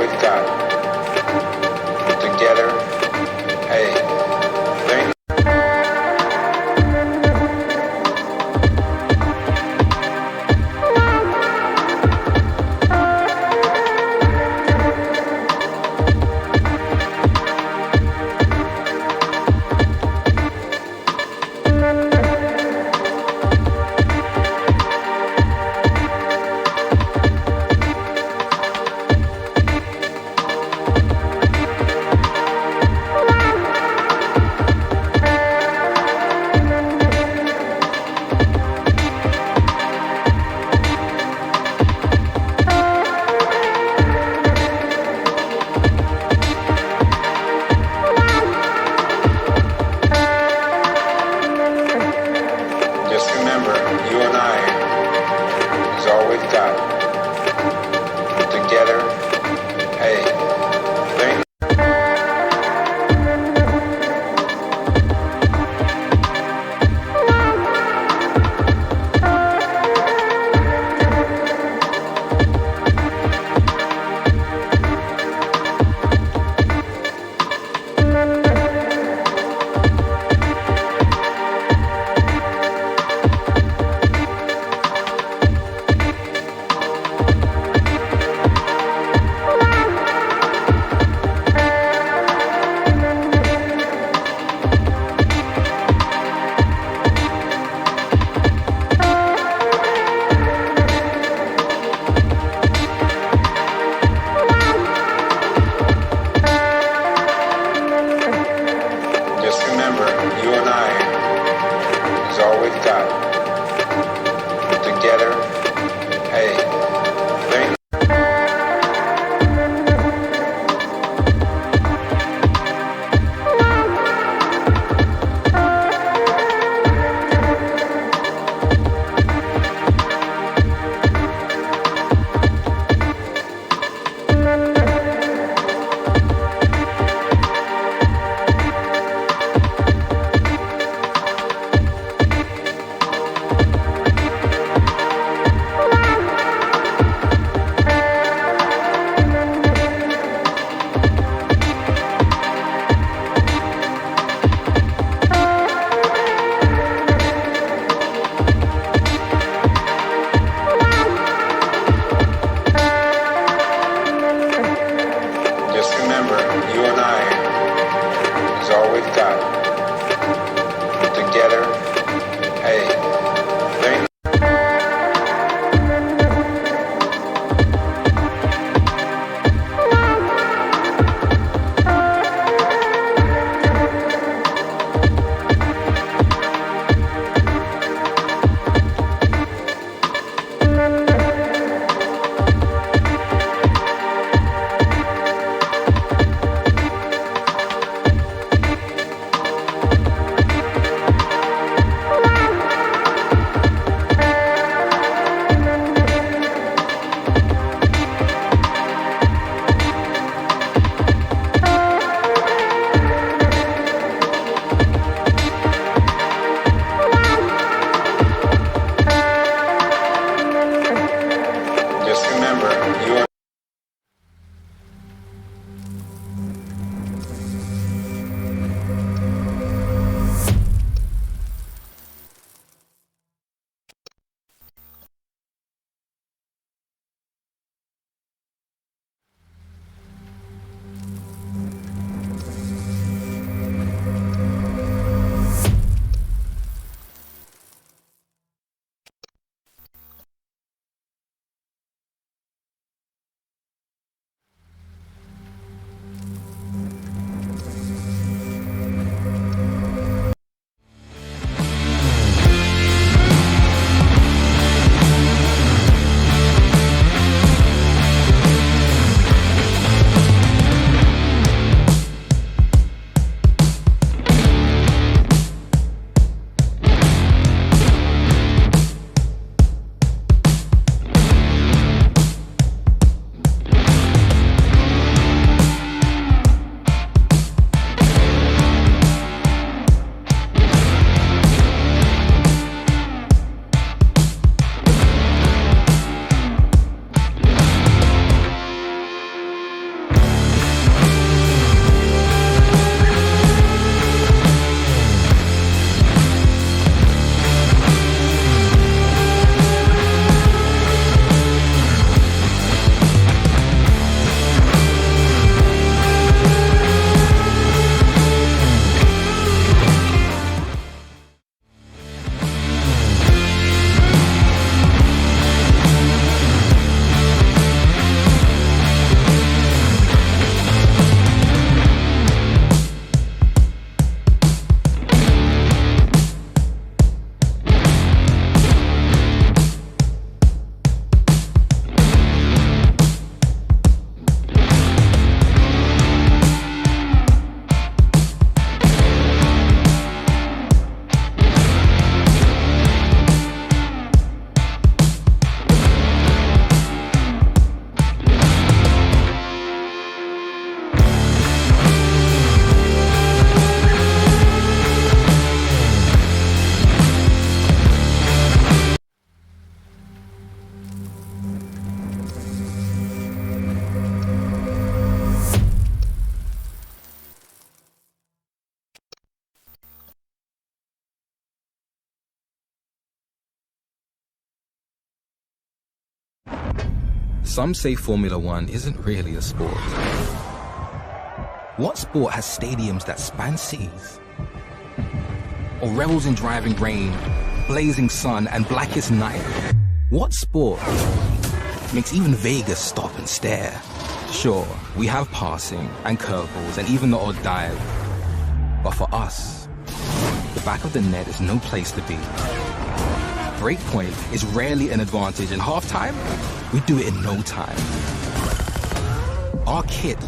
we've got. Together, hey, there ain't just remember, you and I is all we've got. Together, hey, there ain't just remember, you and I is all we've got. Together, hey, there ain't just remember, you and I is all we've got. Together, hey, there ain't just remember, you and Some say Formula One isn't really a sport. What sport has stadiums that span seas? Or revels in driving rain, blazing sun, and blackest night? What sport makes even Vegas stop and stare? Sure, we have passing and curveballs and even the odd dive. But for us, the back of the net is no place to be. Breakpoint is rarely an advantage, and halftime, we do it in no time. Our kit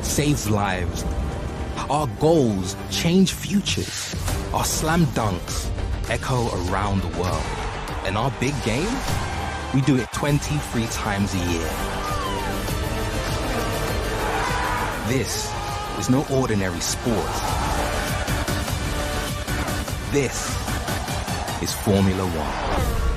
saves lives. Our goals change futures. Our slam dunks echo around the world. And our big game, we do it 23 times a year. This is no ordinary sport. This is Formula One.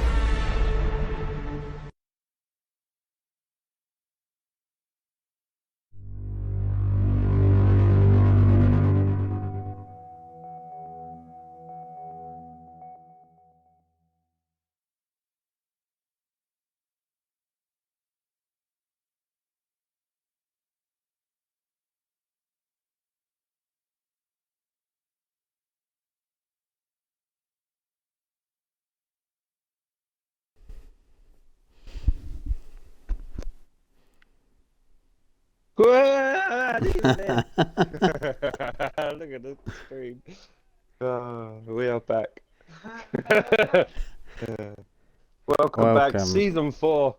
Look at the screen. We are back. Welcome back, season 4,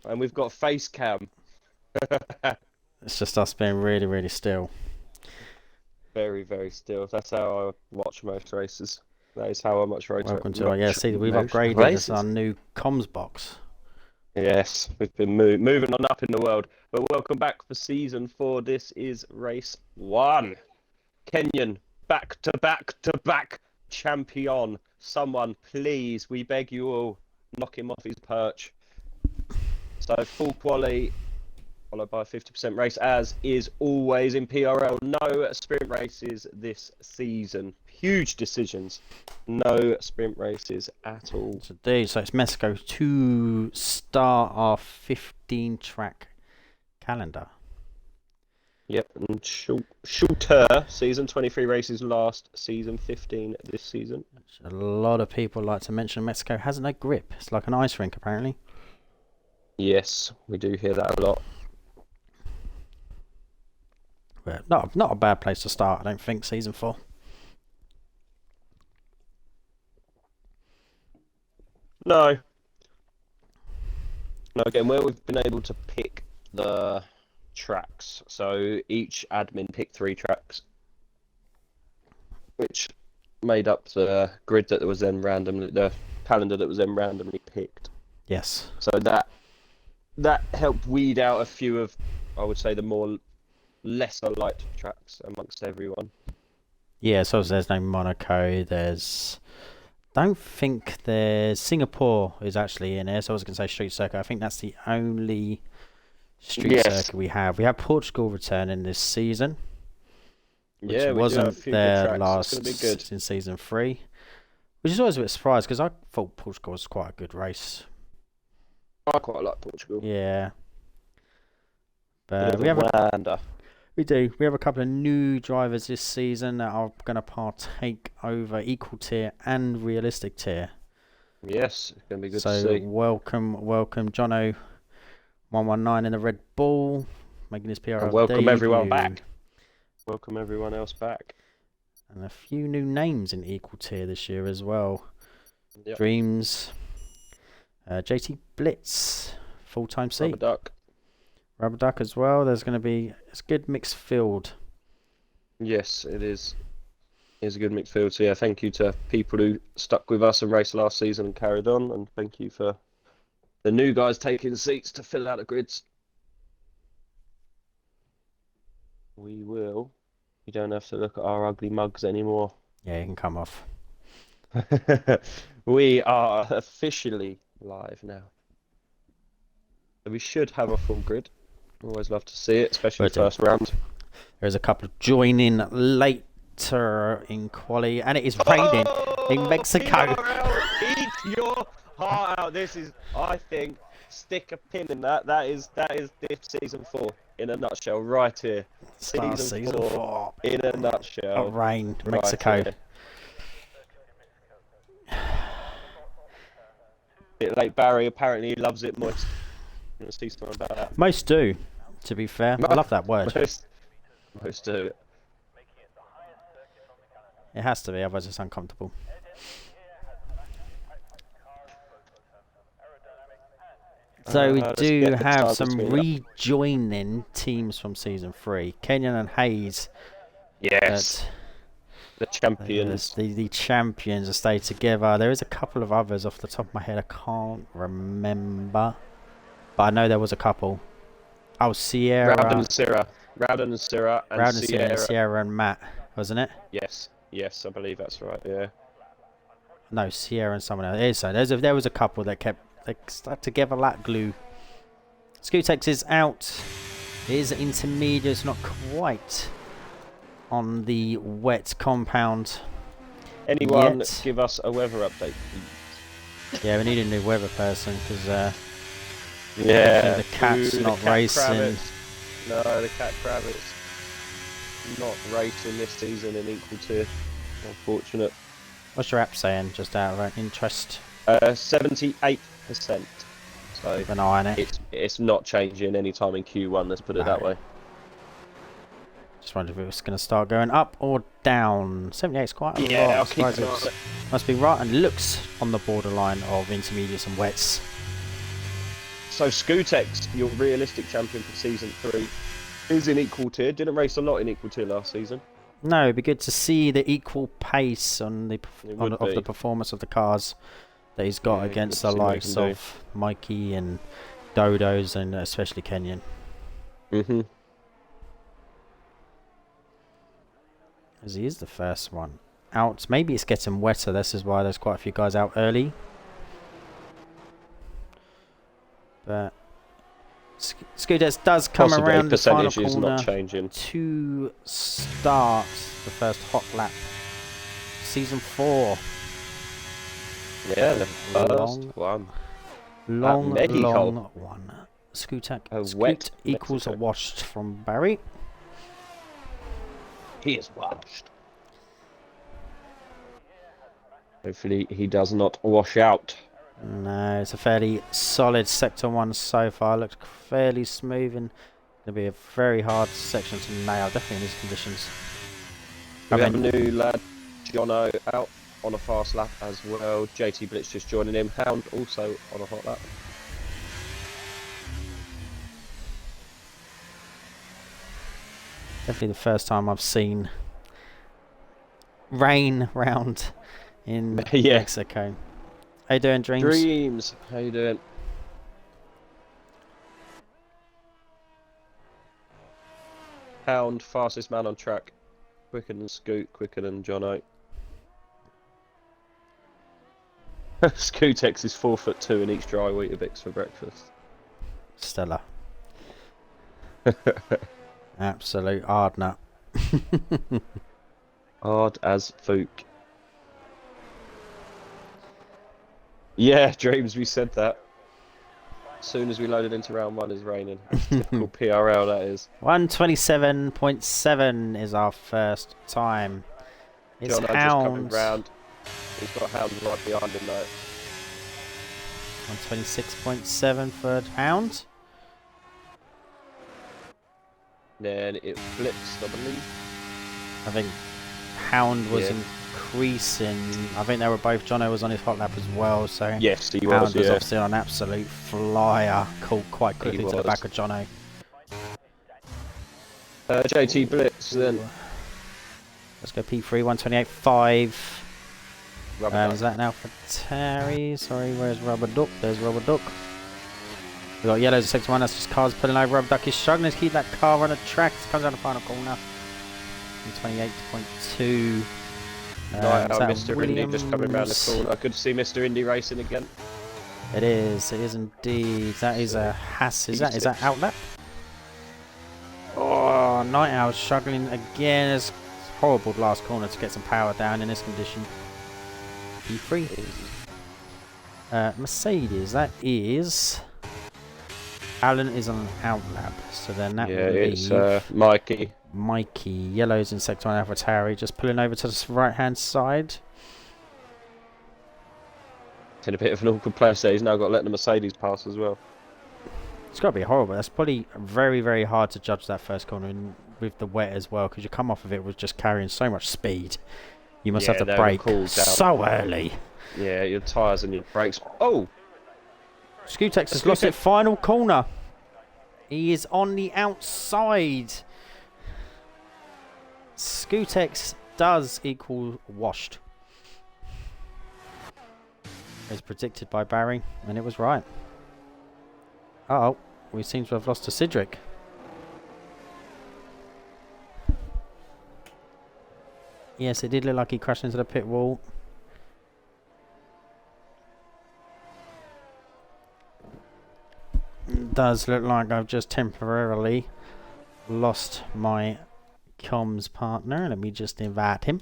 and we've got face cam. It's just us being really, really still. Very, very still. That's how I watch most races. That is how I watch races. Welcome to our, see, we've upgraded races. Our new comms box. Yes, we've been moving on up in the world. But welcome back for season 4. This is race 1. Kenyan, back to back champion. Someone, please, we beg you all, knock him off his perch. So full quali, followed by a 50% race, as is always in PRL. No sprint races this season. Huge decisions. No sprint races at all. Indeed. So it's Mexico to start our 15-track calendar. Yep, and shorter season, 23 races last season, 15 this season. A lot of people like to mention Mexico has no grip. It's like an ice rink, apparently. Yes, we do hear that a lot. But not a bad place to start, I don't think, season 4. No. Again, where we've been able to pick the tracks. So each admin picked 3 tracks, which made up the grid that was then the calendar that was then randomly picked. Yes. So that helped weed out a few of, I would say, the more lesser light tracks amongst everyone. Yeah, so there's no Monaco, don't think there's Singapore is actually in there, so I was going to say street circuit. I think that's the only street circuit we have. We have Portugal returning this season, which wasn't there last in season 3, which is always a bit surprised because I thought Portugal was quite a good race. I quite like Portugal. Yeah, but we have a couple of new drivers this season that are going to partake over equal tier and realistic tier. Yes, it's going to be good to see. So welcome Jono 119 in the Red Bull, making his PR. And welcome everyone back. Welcome everyone else back. And a few new names in equal tier this year as well. Yep. Dreams, JT Blitz, full-time seat. Rubber Duck as well. There's going to be a good mixed field. Yes, it is. It's a good mixed field. So yeah, thank you to people who stuck with us and raced last season and carried on, and thank you for the new guys taking seats to fill out the grids. You don't have to look at our ugly mugs anymore. Yeah, you can come off. We are officially live now. We should have a full grid. Always love to see it, especially the first round. There's a couple joining later in quali, and it is raining in Mexico. PRL, eat your heart out. This is, I think, stick a pin in that. That is Diff season 4 in a nutshell, right here. Start season 4 in a nutshell. at Rain, right Mexico. here. Lake Barry apparently loves it moist. You want to see something about that? Most do, to be fair. I love that word. Most do. It has to be, otherwise it's uncomfortable. So we let's do get the have stars some between rejoining teams from season 3. Kenyon and Hayes. Yes. The champions. The champions have stayed together. There is a couple of others off the top of my head. I can't remember. But I know there was a couple. Oh, Sierra. Rowden and Syrah. and Sierra and Matt, wasn't it? Yes, I believe that's right. Yeah. No, Sierra and someone else. It is so. There was a couple that they stuck together like glue. Skutex is out. His intermediate's not quite on the wet compound. Anyone yet. give us a weather update, please? Yeah, we need a new weather person because yeah, the cat's not racing. Kravitz. No, the cat Kravitz not racing this season in equal tier. Unfortunate. What's your app saying? Just out of interest. 78%. So Keep an eye on it. It's not changing any time in Q1. Let's put it that way. Just wondered if it was going to start going up or down. 78 is quite a lot. I'll I suppose keep an eye on it. must be right, and looks on the borderline of intermediates and wets. So Skutex, your realistic champion for season 3, is in equal tier. Didn't race a lot in equal tier last season. No, it'd be good to see the equal pace on the of the performance of the cars that he's got against the likes of Mikey and Dodos and especially Kenyon. As he is the first one out. Maybe it's getting wetter. This is why there's quite a few guys out early. But Skutex does come Possibly around the final percentage is corner not changing. to start the first hot lap. Season 4. Yeah, the first one. Long Mexico. one. Skutex A wet equals Mexico. a washed from Barry. He is washed. Hopefully he does not wash out. No, it's a fairly solid Sector 1 so far. Looks fairly smooth and it'll be a very hard section to nail, definitely in these conditions. We have a new lad, Jono, out on a fast lap as well. JT Blitz just joining him. Hound also on a hot lap. Definitely the first time I've seen rain round in Yeah. Mexico. How you doing, Dreams? Dreams, how you doing? Hound, fastest man on track. Quicker than Scoot, quicker than Jono. Skutex is 4'2" and eats dry Weetabix for breakfast. Stellar. Absolute hard nut. Hard as fook. Yeah, Dreams, we said that. As soon as we loaded into round 1, it's raining. Typical PRL, that is. 127.7 is our first time. It's Jono just coming Hound. round. He's got Hound right behind him though. 126.7 for Hound. Then it flips, I believe. I think Hound was increasing. I think they were both. Jono was on his hot lap as well, so Yes, he Hound was, was yeah. obviously on an absolute flyer. Called quite quickly to the was. back of Jono. JT Blitz then. Let's go P3, 128.5. Rubber Is that now for Terry? Sorry, where's Rubber Duck? There's Rubber Duck. We've got yellows at 6-1. That's just cars pulling over. Rubber Duck is struggling to keep that car on the track. It comes down the final corner. 28.2. Night is out, that Mr. Indy just coming round the Williams? corner. Good to see Mr. Indy racing again. It is indeed. That is a Haas. Is that outlet? Oh, Night Owl struggling again. It's horrible last corner to get some power down in this condition. P3. Mercedes, that is Alan is on an outlap, so then that Yeah, will it's leave Mikey. Mikey. Yellow's in sector 1, AlphaTauri, just pulling over to the right-hand side. It's in a bit of an awkward place there. He's now got to let the Mercedes pass as well. It's got to be horrible. That's probably very, very hard to judge that first corner with the wet as well, because you come off of it with just carrying so much speed. You must have to they were brake called out. so early. Yeah, your tyres and your brakes. Oh! Skutex has lost it. Final corner. He is on the outside. Skutex does equal washed, as predicted by Barry, and it was right. Uh-oh, we seem to have lost to Cedric. Yes, it did look like he crashed into the pit wall. It does look like I've just temporarily lost my comms partner. Let me just invite him.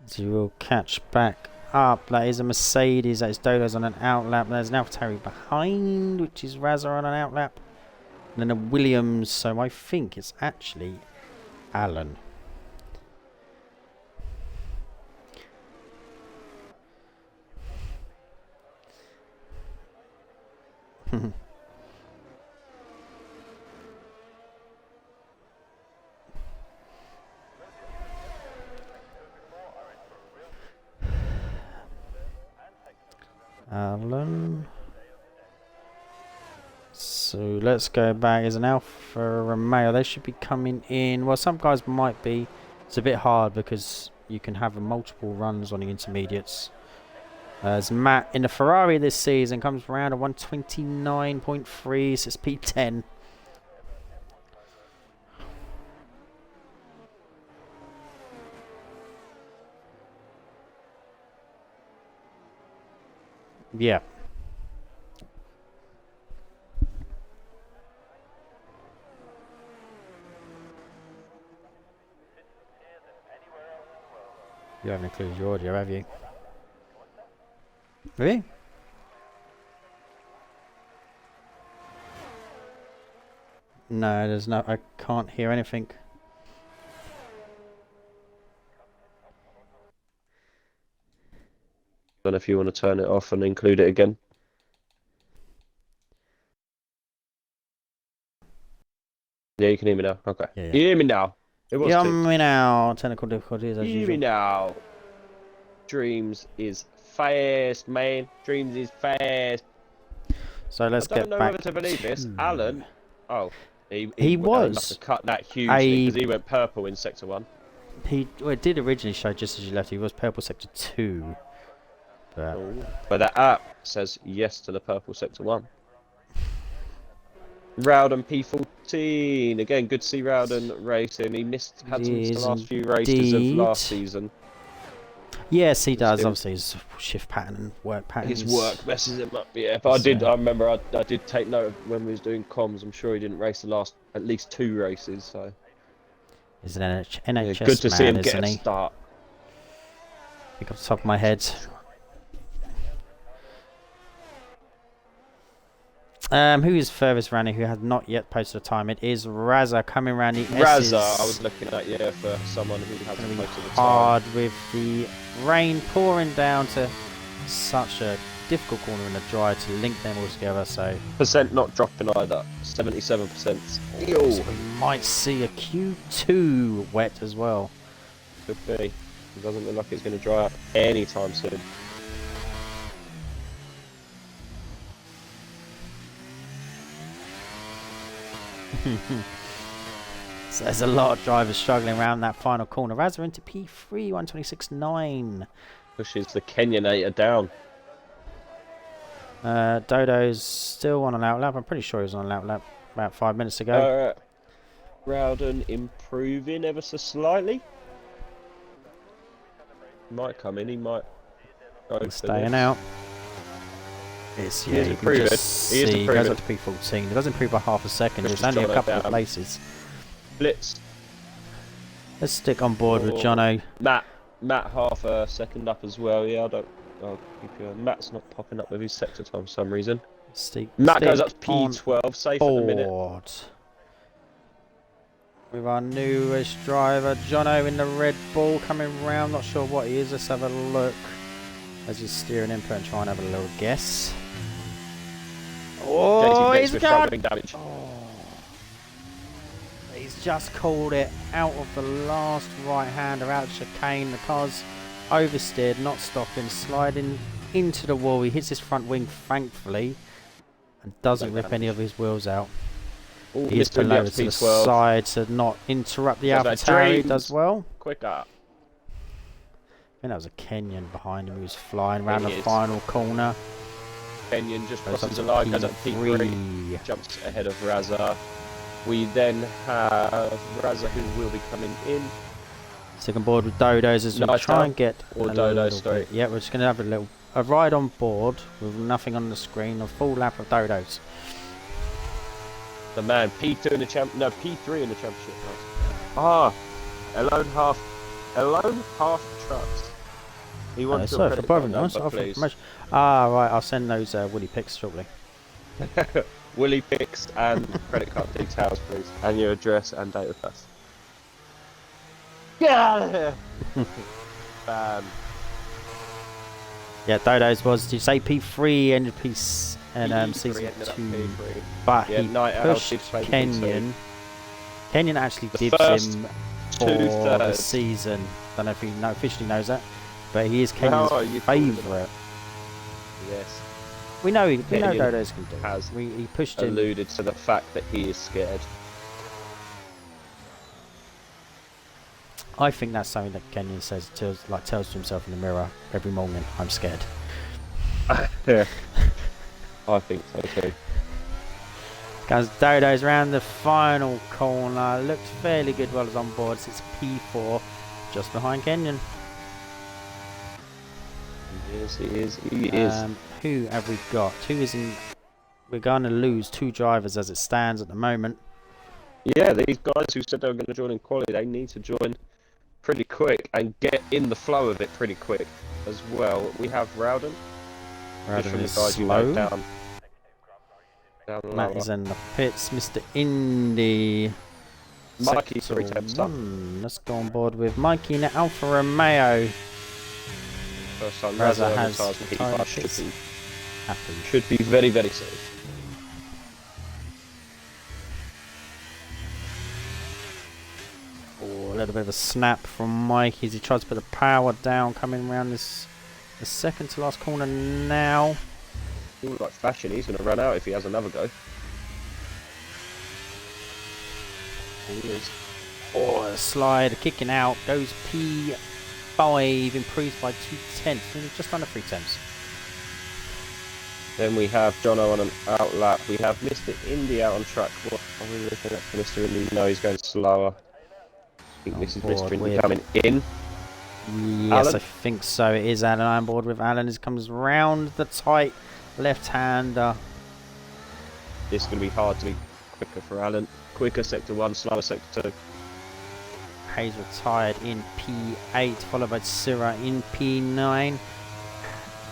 So we'll catch back up. That is a Mercedes. That is Dodo's on an outlap. There's an AlphaTauri behind, which is Razza on an outlap. And then a Williams. So I think it's actually Alan. Alan. So let's go back. As an Alfa Romeo, they should be coming in. Well, some guys might be. It's a bit hard because you can have multiple runs on the intermediates. As Matt in the Ferrari this season comes around a 129.3, so it's P10. Yeah. You haven't included your audio, have you? Really? No, there's no. I can't hear anything. Don't know if you want to turn it off and include it again. Yeah, you can hear me now. Okay. Yeah, yeah. You hear me now? It was Yeah, two. me now. Technical difficulties as Hear me usual. now. Dreams is fast, man. Dreams is fast. So let's I don't get know back. whether to believe this. Alan. Oh, He he was must have cut that hugely because he went purple in sector 1. Well, it did originally show just as you left. He was purple sector 2. But But that app says yes to the purple sector 1. Rowden P14. Again, good to see Rowden racing. He had to miss the last few races of last season. yes, he does. His- Obviously, his shift pattern and work patterns. His work messes him up, yeah. But I remember I did take note of when we was doing comms. I'm sure he didn't race the last at least 2 races, so He's an NHS yeah, good to see him man, get isn't a he? start. Pick off the top of my head. Who is furthest running who has not yet posted a time? It is Razza coming around the S's. Razza, I was looking at, yeah, for someone who hasn't Gonna be posted the time. hard with the rain pouring down to such a difficult corner in the dry to link them all together. So Percent not dropping either. 77%. Ew. we might see a Q2 wet as well. Could be. It doesn't look like it's going to dry up anytime soon. So there's a lot of drivers struggling around that final corner. Razza into P3, 126.9. Pushes the Kenyanator down. Dodo's still on an outlap. I'm pretty sure he was on an outlap about 5 minutes ago. Alright. Rowden improving ever so slightly. He might come in, he might go for Staying this. out. It's, He yeah, is you can improving. just He is see he goes improving. up to P14. It does improve by half a second. Just There's only a jot that couple of down. places. Blitz. Let's stick on board with Oh. Jono. Matt half a second up as well. Yeah, I'll keep you. Matt's not popping up with his sector time for some reason. Matt goes up to P12, safe at the minute. Board. With our newest driver, Jono in the Red Bull coming round. Not sure what he is. Let's have a look. As he's steering input and try and have a little guess. Oh, he's got. Damage. He's just called it out of the last right-hander, out of chicane. The car's oversteered, not stopping, sliding into the wall. He hits his front wing, thankfully, and doesn't rip any of his wheels out. Ooh, He is Mr. below India's to the P12. side to not interrupt the Does Alpha that Tower. He Dreams. does well. Quicker. I think that was a Kenyan behind him who was flying around the It is. final corner. Kenyon just Goes up crosses to the line, goes up P3, P3. jumps ahead of Raza. We then have Raza who will be coming in. Second board with Dodos as we Nice try out. and get Or a Dodo little straight. bit- Yeah, we're just going to have a ride on board with nothing on the screen, a full lap of Dodos. The man, P2 in the P3 in the championship. Ah, alone half trucks. He wants So your for credit both card of them, number, offer please. promotion. Ah, right, I'll send those Willy pics shortly. Willie picks and credit card details, please, and your address and date of birth. Get out of here! Bam. Yeah, Dodos was, did you say P3 ended P and P3 season ended up 2, P3. but Yeah, he Night Owl pushed keeps playing Kenyon. Kenyon actually The dibs first him for the 2/3. season. Don't know if he officially knows that, but he is Well, Kenyon's you thought it. favourite. Yes. We know Kenyon Dodos can do it. has He pushed him. Alluded to the fact that he is scared. I think that's something that Kenyon says tells to himself in the mirror every morning. I'm scared. Yeah. I think so too. Guys, Dodo's round the final corner. Looks fairly good while he's on board. So it's P4, just behind Kenyon. He is. Who have we got? We're going to lose 2 drivers as it stands at the moment. Yeah, these guys who said they were going to join in quality, they need to join pretty quick and get in the flow of it pretty quick as well. We have Rowden. Just from the is guys you know slow. down Matt lower. is in the pits. Mr. Indy. Mikey, Sector 3 temps up. 1. Let's go on board with Mikey in the Alfa Romeo. First time Raza Raza has has P5 tyre should pits. be, Happy. should be very, very safe. Oh, a little bit of a snap from Mike as he tries to put the power down, coming around the second to last corner now. He looks like fashion. He's going to run out if he has another go. He is. Oh, a slide, kicking out, goes P5, improves by 2/10, just under 3/10. Then we have Jono on an out lap. We have Mr. Indy out on track. What are we looking at for Mr. Indy? No, he's going slower. I think this is On Mr. board Indy with- coming in. Yes, Alan? I think so. It is Alan on board with Alan. As comes round the tight left-hander. This is going to be hard to be quicker for Alan. Quicker sector 1, slower sector 2. Hayes retired in P8, followed by Syrah in P9.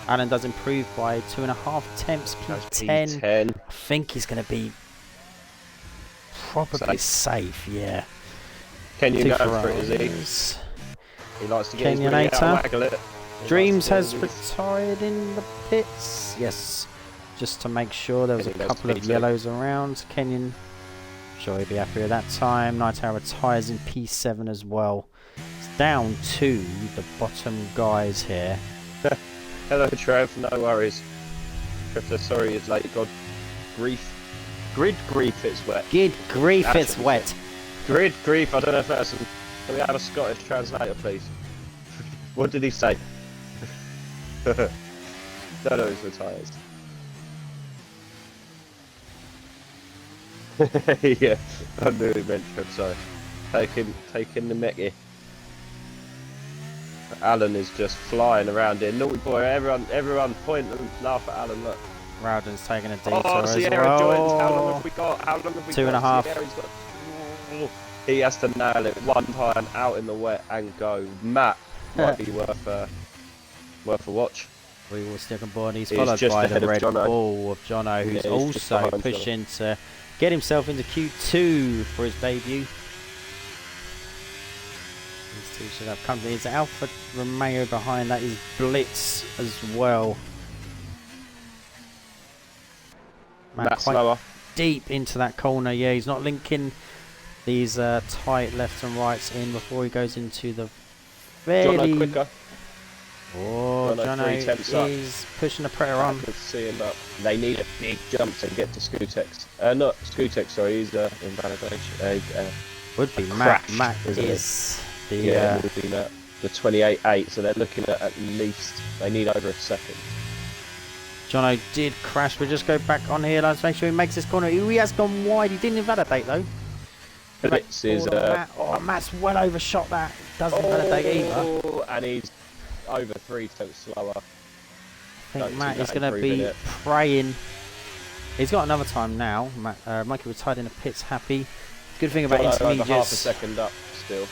Alan does improve by 2.5 temps, That's P10. P10. I think he's going to be probably safe, yeah. Kenyon Two going for it, is he? Ferraris. He likes to get his money out Kenyonator. and waggle it. He Dreams likes has to get his- retired in the pits. Yes, just to make sure there was a Kenyon goes couple of P2. yellows around. Kenyon, sure he'd be happy with that time. Night Owl retires in P7 as well. It's down to the bottom guys here. Hello, Trev. No worries. Trev says sorry he's late. God, grief. Grid grief, it's wet. Good grief, That's it's what he wet. Grid grief, I don't know if that's... Can we have a Scottish translator, please? What did he say? Don't know his retires. Yeah, I knew he meant Trev, sorry. Taking the Mickey. Alan is just flying around here. Naughty boy, everyone point and laugh at Alan, look. Rowden's taking a detour Oh, as Sierra well. joins. How long have we got? How long have we got? 2.5. Sierra's got... He has to nail it one time out in the wet and go. Matt might be worth a watch. We will stick on board. He's He's followed just by ahead the of Red Jono. Bull of Jono, who's Yeah, he's just also behind Jono. pushing to get himself into Q2 for his debut. These two should have company. It's Alfa Romeo behind that is Blitz as well. Matt quite slower. deep into that corner. Yeah, he's not linking these tight left and rights in before he goes into the Jono fairly... quicker. Oh, Jono 3 tenths up. is pushing the pressure on. I could see him up. They need a big jump to get to Skutex. Not Skutex, sorry, he's invalidation. Would be crash, Matt isn't it? is the Yeah, it would be Matt. The 28.8, so they're looking at least, they need over a second. Jono did crash. We'll just go back on here. Let's make sure he makes this corner. He has gone wide. He didn't invalidate though. Blitz is Matt's well overshot that. Doesn't invalidate either. and he's over 3 tenths slower. I think Don't Matt see is that going to be improving it. praying. He's got another time now. Mikey was tied in the pits happy. Good thing about Jono over half a intermediates. second up still.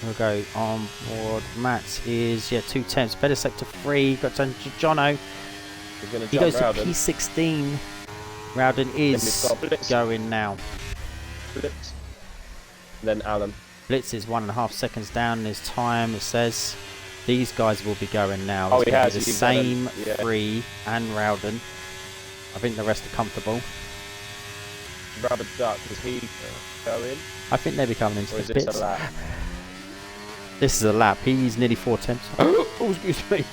We'll go on board. Matt is 2 tenths. Better sector 3. Got to Jono. He's going to He jump goes to Rowden. P16. Rowden we've is got Blitz. going now. Blitz. Then Alan. Blitz is 1.5 seconds down in his time. It says these guys will be going now. Oh, It's he gonna has, be the he's got same them, yeah. 3 and Rowden. I think the rest are comfortable. Rubber duck, does he go in? I think they'll be coming into Or is the this pits. a lap? This is a lap. He's nearly 4 tenths. Oh, excuse me.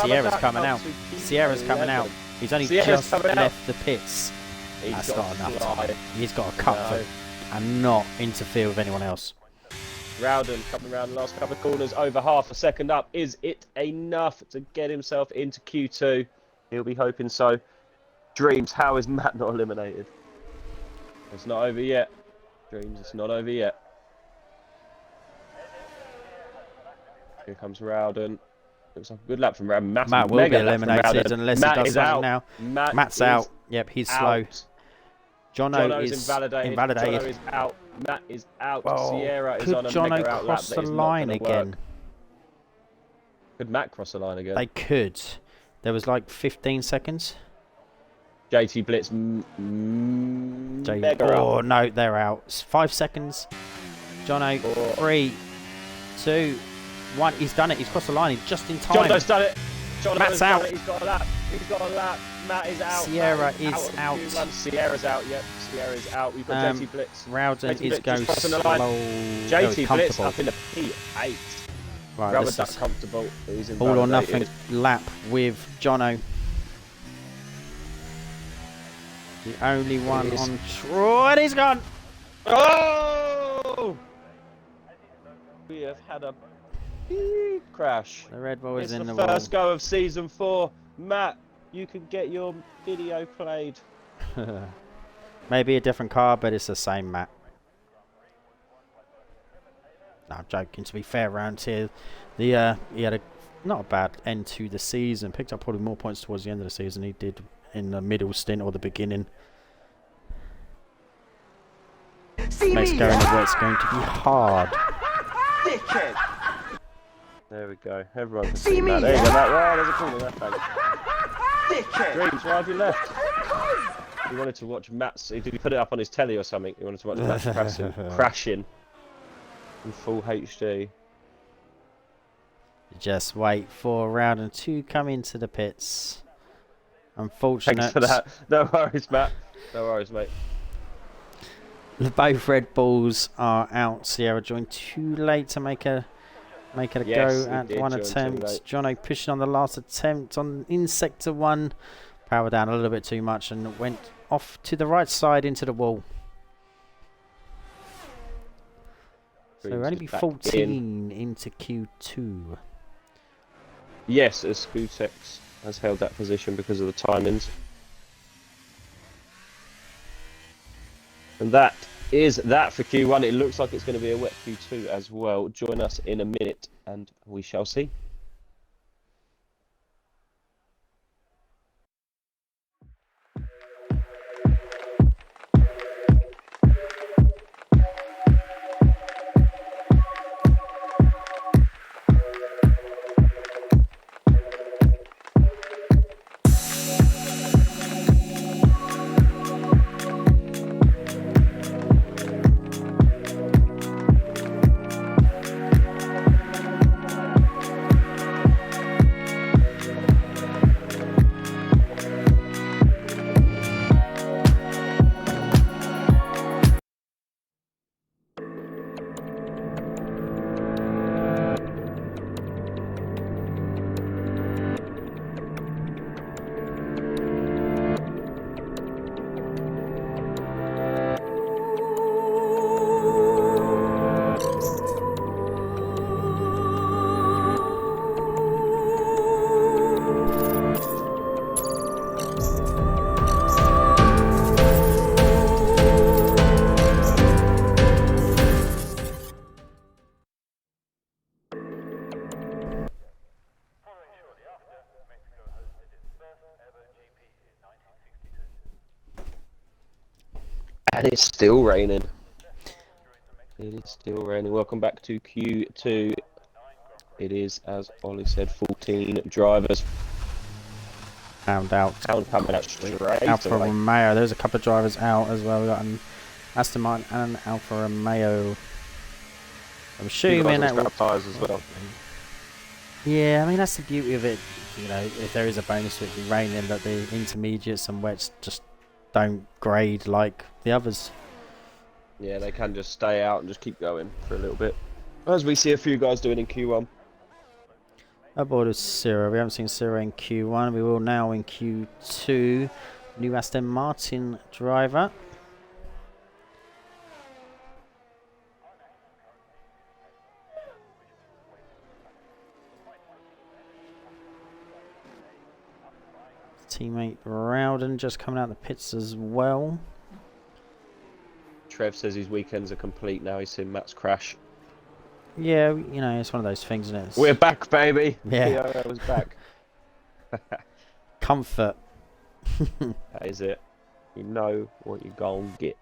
Sierra's coming out. Sierra's coming out. He's only Sierra's just coming out. left the pits. He's That's got not enough fly. time. He's got to cut No. through and not interfere with anyone else. Rowden coming around the last couple of corners, over half a second up. Is it enough to get himself into Q2? He'll be hoping so. Dreams, how is Matt not eliminated? It's not over yet. Dreams, it's not over yet. Here comes Rowden. Looks like a good lap from Rowden. Matt will be mega lap from eliminated Rowden. unless Matt he does is something out. now. Matt Matt's is out. Yep, he's slow. out. Jono Jono's is invalidated. invalidated. Jono is out. Matt is out. Well, Sierra is could on a Jono mega out lap. cross That the is not line gonna again? work. Could Matt cross the line again? They could. There was like 15 seconds. JT Blitz mega Oh up. no, they're out. It's 5 seconds. Jono, 3, 2, 1. He's done it. He's crossed the line. He's just in time. Jono's done it. Jono's Matt's done out. it. He's got a lap. He's got a lap. Matt is out. Sierra Matt is of the out. Q1. Sierra's out. Yep. Sierra's out. We've got JT Blitz. Rowden JT is Blitz going just slow. crossing the line. Very JT Blitz comfortable. up in the P8. Right, Rubber this duck is comfortable. He's all or nothing invalidated. lap with Jono. The only one is. on Troy. And he's gone. Oh! We have had a big crash. The Red Bull is It's in the the wall. first go of season 4. Matt, you can get your video played. Maybe a different car, but it's the same map. No, I'm joking. To be fair, around here, he had a not a bad end to the season. Picked up probably more points towards the end of the season he did in the middle stint or the beginning. Makes going to work's going to be hard. There we go. Everyone can see Matt. There you go, Matt. Right, there's a corner left bank. Dreams, why have you left? He wanted to watch Matt's. Did he put it up on his telly or something? He wanted to watch Matt crashing in full HD. Just wait for Rowden to come into the pits. Unfortunate. Thanks for that. No worries, Matt. No worries, mate. Both Red Bulls are out. Sierra joined too late to make a Yes, go he at did one join too attempt. late. Jono pushing on the last attempt in sector 1. Power down a little bit too much and went off to the right side into the wall. So Dreams only is be back 14 into Q2. Yes, as Skutex has held that position because of the timings. And that is that for Q1. It looks like it's going to be a wet Q2 as well. Join us in a minute and we shall see. And it's still raining. It is still raining. Welcome back to Q2. It is, as Ollie said, 14 drivers. Found out. Hound coming out straight Alfa away. Romeo. There's a couple of drivers out as well. We got an Aston Martin and an Alfa Romeo. I'm assuming that will. Tyres as well. Yeah, I mean that's the beauty of it. You know, if there is a bonus with it raining, that the intermediates and wets just don't grade like the others. Yeah, they can just stay out and just keep going for a little bit. As we see a few guys doing in Q1. Aboard is Cyril. We haven't seen Cyril in Q1. We will now in Q2. New Aston Martin driver. Teammate Rowden just coming out the pits as well. Trev says his weekends are complete now. He's seen Matt's crash. Yeah, you know, it's one of those things, isn't it? It's We're back, baby. Yeah. PRL was back. comfort. That is it. You know what you're going to get.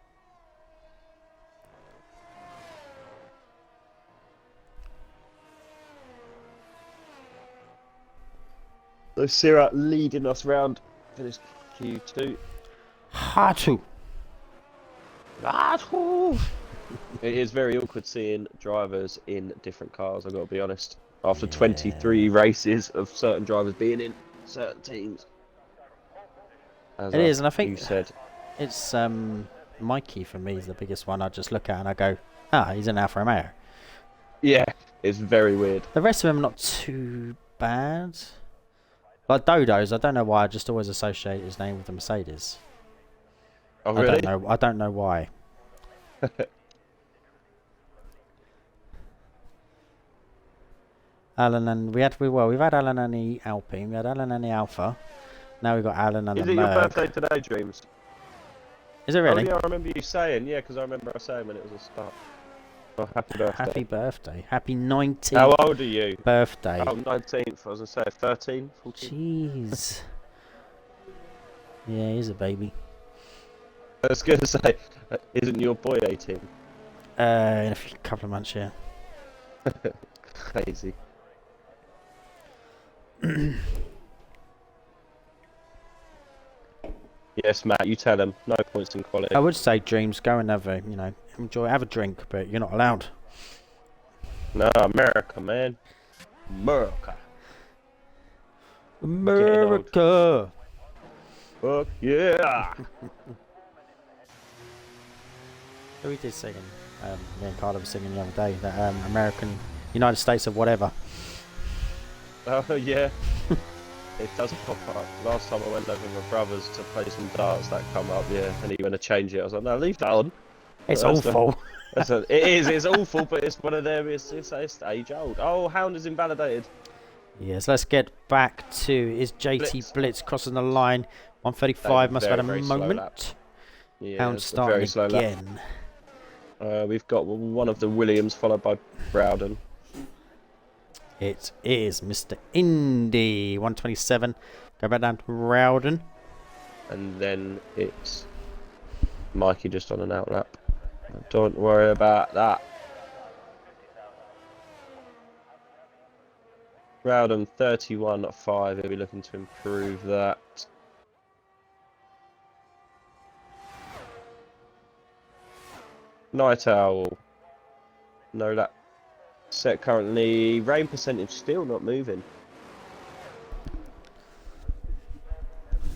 So Sierra leading us round. Finished Q2. Hatu. It is very awkward seeing drivers in different cars, I've got to be honest. After 23 races of certain drivers being in certain teams. It is, and I think you said. It's Mikey for me is the biggest one. I just look at and I go, ah, he's an Alfa Romeo. Yeah, it's very weird. The rest of them not too bad. Like Dodo's, I don't know why. I just always associate his name with the Mercedes. Oh really? I don't know why. Alan and we've had Alan and the Alpine, we had Alan and the Alpha. Now we've got Alan and Is the it your Merc. birthday today, Dreams? Is it really? Oh yeah, I remember you saying, yeah, because I remember I saying when it was a start. Oh, happy birthday. Happy birthday. Happy 19th How old are you? birthday. Oh, 19th, I was going to say 13, 14. Jeez. Yeah, he's a baby. I was going to say, isn't your boy 18? In a couple of months, yeah. Crazy. Yes, Matt, you tell him. No points in quality. I would say dreams, go and have a, have a drink, but you're not allowed. No, America, man. America. America. Fuck yeah. So we did sing, me and Carla were singing the other day, that American, United States of whatever. Oh, yeah. It does pop up. Last time I went over with my brothers to play some darts, that come up, yeah. And he went to change it. I was like, no, leave that on. It's That's awful. It is, it's awful, but it's one of them, it's age old. Oh, Hound is invalidated. Yes, let's get back to, is JT Blitz crossing the line. 135 must have had a very slow lap. moment. Yeah, Hound it's a very starting slow lap. again. We've got one of the Williams followed by Browden. It is Mr. Indy, 127. Go back down to Rowden. And then it's Mikey just on an outlap. Don't worry about that. Rowden 31.5. He'll be looking to improve that. Night Owl. No lap set currently. Rain percentage still not moving.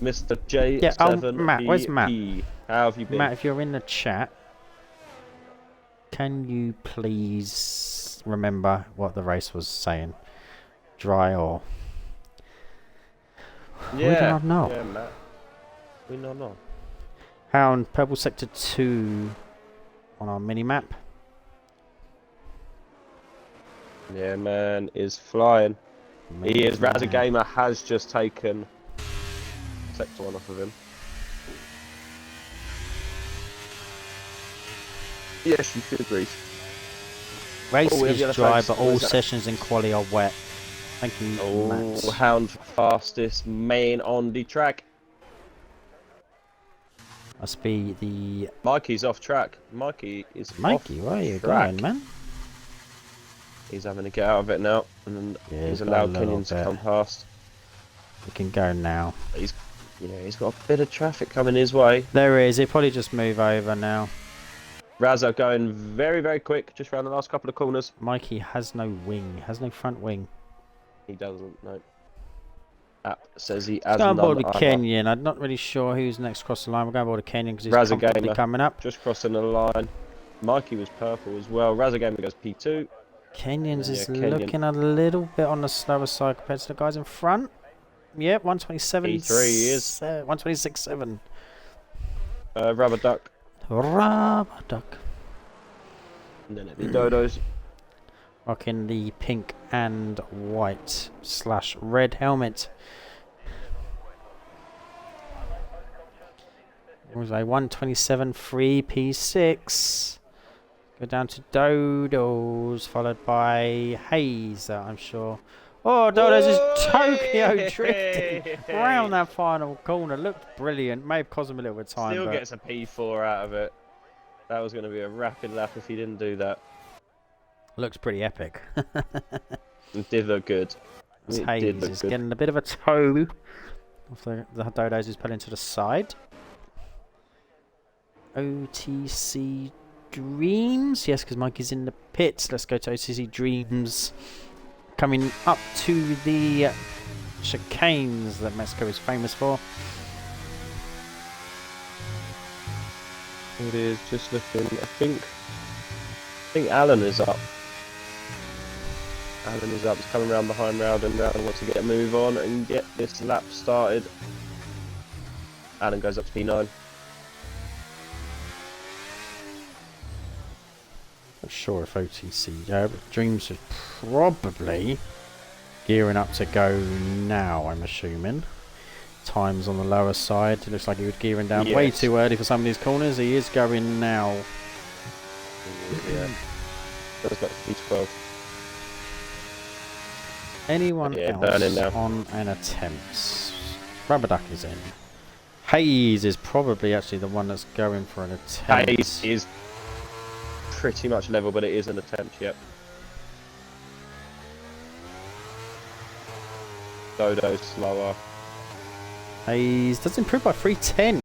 Mr. J7. Yeah, Matt, where's Matt? How have you been? Matt, if you're in the chat, can you please remember what the race was saying? Dry or... Yeah. We do not know. Yeah, Matt. We don't know. Hound, purple sector 2 on our mini-map. Yeah, man is flying. He is. Man. Razza Gamer has just taken sector 1 off of him. Yes, you should agree. Race Oh, we have is yellow dry, flags. but What all is that? sessions in quali are wet. Thank you, Matt. Oh, Hound fastest man on the track. Must be the Mikey's off track. Mikey is Mikey. off Where are you track. going, man? He's having to get out of it now, and then Yeah, he's got allowed a little Kenyon to bit. come past. We can go now. He's got a bit of traffic coming his way. There is. He'll probably just move over now. Razzo going very, very quick, just around the last couple of corners. Mikey has no wing. Has no front wing. He doesn't, no. App says he has Going none board with either. Kenyon. I'm not really sure who's next across the line. We're going board with Kenyon because he's Razzo comfortably Gamer. coming up. Just crossing the line. Mikey was purple as well. Razzo Gamer goes P2. Kenyon's Yeah, is Kenyon. looking a little bit on the slower side compared to the guys in front. Yep, 127. P3 he is. 126.7. Rubber Duck. Rubber duck. And then it'd be Dodos. Rocking the pink and white / red helmet. What was I? 127 free P6. Go down to Dodos, followed by Hayes, I'm sure. Oh, Dodos is Tokyo drifting around that final corner. Looked brilliant. May have cost him a little bit of time. Still but gets a P4 out of it. That was going to be a rapid lap if he didn't do that. looks pretty epic. It did look good. As It Hayes did look is good. getting a bit of a toe. Off the Dodos is pulling to the side. OTC Dreams. Yes, because Mikey's in the pits. Let's go to OTC Dreams. Coming up to the chicanes that Mexico is famous for. It is just looking. I think Alan is up. Alan is up. He's coming round behind Rowden. Rowden wants to get a move on and get this lap started. Alan goes up to P9. Not sure if OTC Dreams is probably gearing up to go now, I'm assuming. Times on the lower side. It looks like he was gearing down way Yes. too early for some of these corners. He is going now. Yeah. That's about P12. Anyone Yeah, burning else now. on an attempt? Rubber Duck is in. Hayes is probably actually the one that's going for an attempt. Hayes is pretty much level, but it is an attempt, yep. Dodo slower. Hayes does improve by 310.